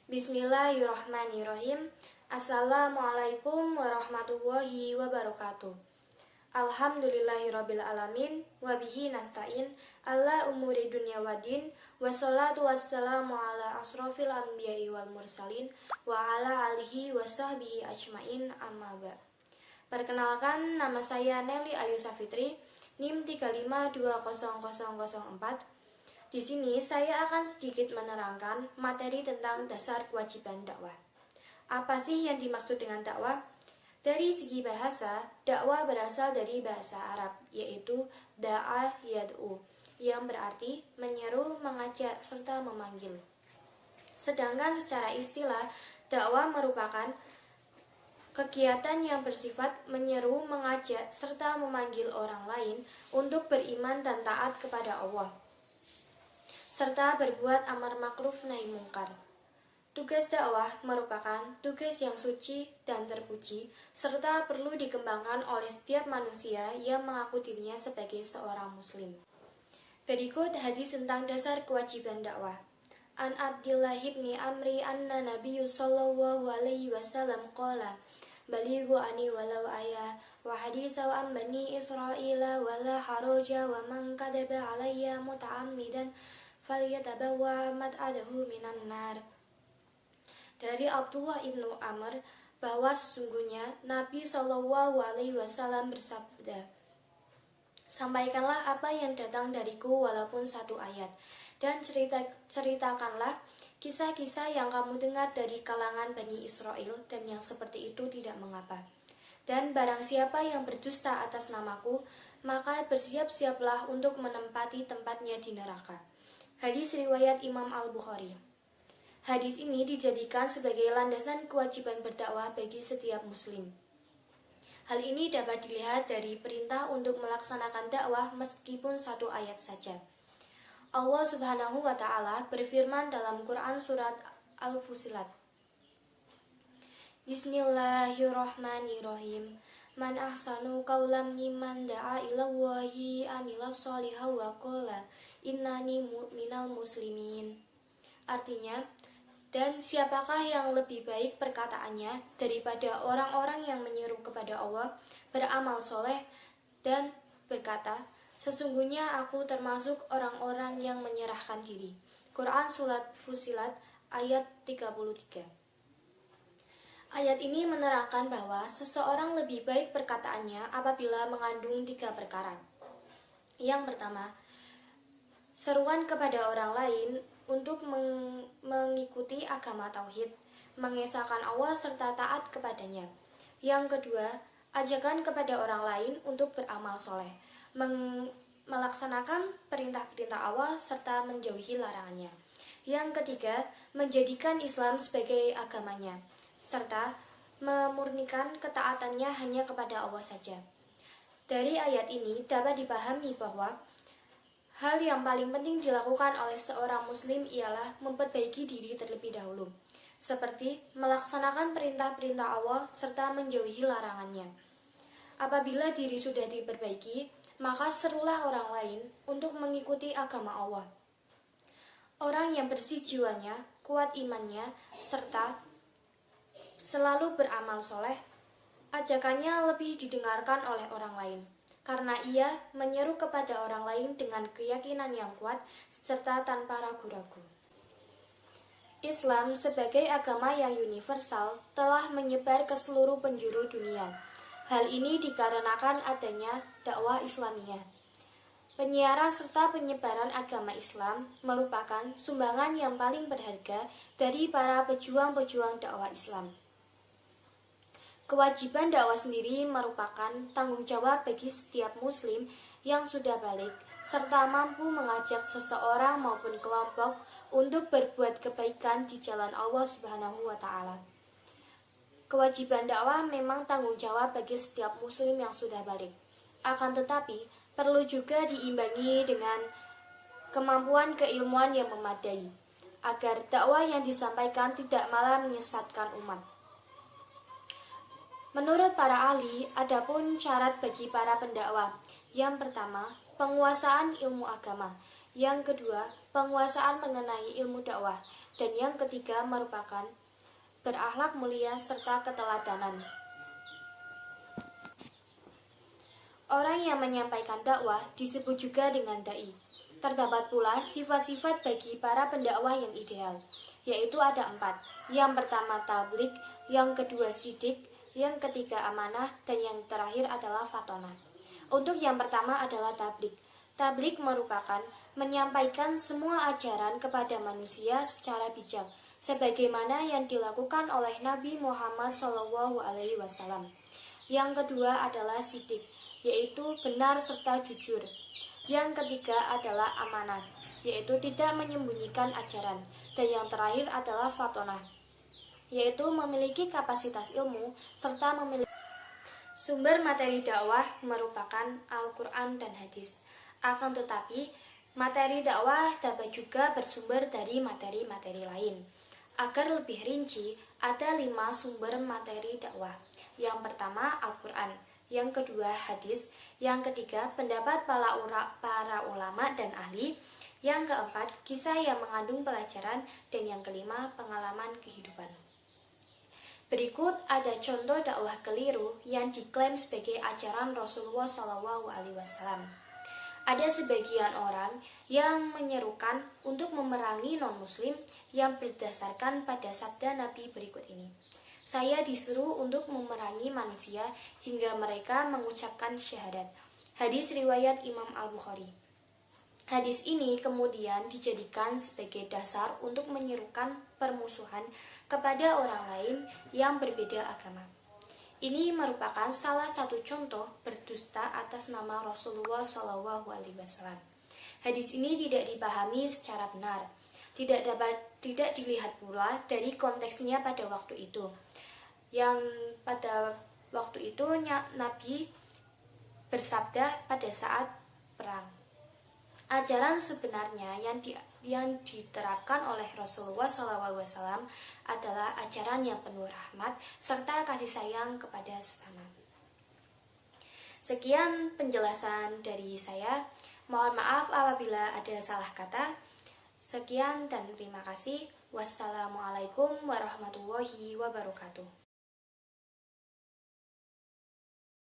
Bismillahirrahmanirrahim. Assalamualaikum warahmatullahi wabarakatuh. Alhamdulillahirabbil alamin wa bihi nasta'in ala umuri dunya waddin wassalatu wassalamu ala asrofil anbiya'i wal mursalin wa ala alihi wa sahbihi ajmain amma ba'd. Perkenalkan, nama saya Nelly Ayu Safitri, NIM 3520004. Di sini saya akan sedikit menerangkan materi tentang dasar kewajiban dakwah. Apa sih yang dimaksud dengan dakwah? Dari segi bahasa, dakwah berasal dari bahasa Arab, yaitu da'a yad'u, yang berarti menyeru, mengajak, serta memanggil. Sedangkan secara istilah, dakwah merupakan kegiatan yang bersifat menyeru, mengajak, serta memanggil orang lain untuk beriman dan taat kepada Allah, serta berbuat amar makruf nahi mungkar. Tugas dakwah merupakan tugas yang suci dan terpuji, serta perlu dikembangkan oleh setiap manusia yang mengaku dirinya sebagai seorang muslim. Berikut hadis tentang dasar kewajiban dakwah. An Abdillah ibni Amri anna Nabiyyu sallallahu alaihi wasallam qala balighu ani walau ayah wa hadithu an bani Israila wala haraja wa man kadaba alayya muta'ammidan falyatabawwa maq'adahu minan nar. Dari Abdullah ibnu Amr bahwa sesungguhnya Nabi Shallallahu Alaihi Wasallam bersabda, sampaikanlah apa yang datang dariku walaupun satu ayat, dan ceritakanlah kisah-kisah yang kamu dengar dari kalangan Bani Israel, dan yang seperti itu tidak mengapa. Dan barang siapa yang berdusta atas namaku, maka bersiap-siaplah untuk menempati tempatnya di neraka. Hadis riwayat Imam Al-Bukhari. Hadis ini dijadikan sebagai landasan kewajiban berdakwah bagi setiap muslim. Hal ini dapat dilihat dari perintah untuk melaksanakan dakwah meskipun satu ayat saja. Allah Subhanahu wa Ta'ala berfirman dalam Quran surat Al-Fusilat. Bismillahirrahmanirrahim. Man ahsanu qawlan mimman da'a ilallahi amilas sholihan wa qala innani minal muslimin. Artinya, dan siapakah yang lebih baik perkataannya daripada orang-orang yang menyeru kepada Allah, beramal soleh, dan berkata, sesungguhnya aku termasuk orang-orang yang menyerahkan diri. Quran Surat Fusilat ayat 33. Ayat ini menerangkan bahwa seseorang lebih baik perkataannya apabila mengandung 3 perkara. Yang pertama, seruan kepada orang lain untuk mengikuti agama tauhid, mengesahkan Allah serta taat kepadanya. Yang kedua, ajakan kepada orang lain untuk beramal soleh, melaksanakan perintah-perintah Allah serta menjauhi larangannya. Yang ketiga, menjadikan Islam sebagai agamanya, serta memurnikan ketaatannya hanya kepada Allah saja. Dari ayat ini dapat dipahami bahwa hal yang paling penting dilakukan oleh seorang muslim ialah memperbaiki diri terlebih dahulu, seperti melaksanakan perintah-perintah Allah serta menjauhi larangannya. Apabila diri sudah diperbaiki, maka serulah orang lain untuk mengikuti agama Allah. Orang yang bersih jiwanya, kuat imannya, serta selalu beramal soleh, ajakannya lebih didengarkan oleh orang lain, karena ia menyeru kepada orang lain dengan keyakinan yang kuat serta tanpa ragu-ragu. Islam sebagai agama yang universal telah menyebar ke seluruh penjuru dunia. Hal ini dikarenakan adanya dakwah Islamiyah. Penyiaran serta penyebaran agama Islam merupakan sumbangan yang paling berharga dari para pejuang-pejuang dakwah Islam. Kewajiban dakwah sendiri merupakan tanggung jawab bagi setiap muslim yang sudah balik, serta mampu mengajak seseorang maupun kelompok untuk berbuat kebaikan di jalan Allah Subhanahu wa Ta'ala. Kewajiban dakwah memang tanggung jawab bagi setiap muslim yang sudah balik. Akan tetapi, perlu juga diimbangi dengan kemampuan keilmuan yang memadai, agar dakwah yang disampaikan tidak malah menyesatkan umat. Menurut para ahli, adapun syarat bagi para pendakwah. Yang pertama, penguasaan ilmu agama. Yang kedua, penguasaan mengenai ilmu dakwah. Dan yang ketiga merupakan berakhlak mulia serta keteladanan. Orang yang menyampaikan dakwah disebut juga dengan dai. Terdapat pula sifat-sifat bagi para pendakwah yang ideal, yaitu ada 4. Yang pertama tablik, yang kedua sidik, yang ketiga amanah, dan yang terakhir adalah fatonah. Untuk yang pertama adalah tablik. Tablik merupakan menyampaikan semua ajaran kepada manusia secara bijak, sebagaimana yang dilakukan oleh Nabi Muhammad SAW. Yang kedua adalah sidik, yaitu benar serta jujur. Yang ketiga adalah amanah, yaitu tidak menyembunyikan ajaran. Dan yang terakhir adalah fatonah, yaitu memiliki kapasitas ilmu serta memiliki sumber materi dakwah merupakan Al-Quran dan hadis. Akan tetapi, materi dakwah dapat juga bersumber dari materi-materi lain. Agar lebih rinci, ada 5 sumber materi dakwah. Yang pertama Al-Quran, yang kedua hadis, yang ketiga pendapat para ulama dan ahli, yang keempat kisah yang mengandung pelajaran, dan yang kelima pengalaman kehidupan. Berikut ada contoh dakwah keliru yang diklaim sebagai ajaran Rasulullah SAW. Ada sebagian orang yang menyerukan untuk memerangi non-muslim yang berdasarkan pada sabda Nabi berikut ini. Saya disuruh untuk memerangi manusia hingga mereka mengucapkan syahadat. Hadis riwayat Imam Al-Bukhari. Hadis ini kemudian dijadikan sebagai dasar untuk menyerukan permusuhan kepada orang lain yang berbeda agama. Ini merupakan salah satu contoh berdusta atas nama Rasulullah SAW. Hadis ini tidak dipahami secara benar, tidak dilihat pula dari konteksnya pada waktu itu. Yang pada waktu itu Nabi bersabda pada saat perang. Ajaran sebenarnya yang diterapkan oleh Rasulullah SAW adalah ajaran yang penuh rahmat serta kasih sayang kepada sesama. Sekian penjelasan dari saya. Mohon maaf apabila ada salah kata. Sekian dan terima kasih. Wassalamualaikum warahmatullahi wabarakatuh.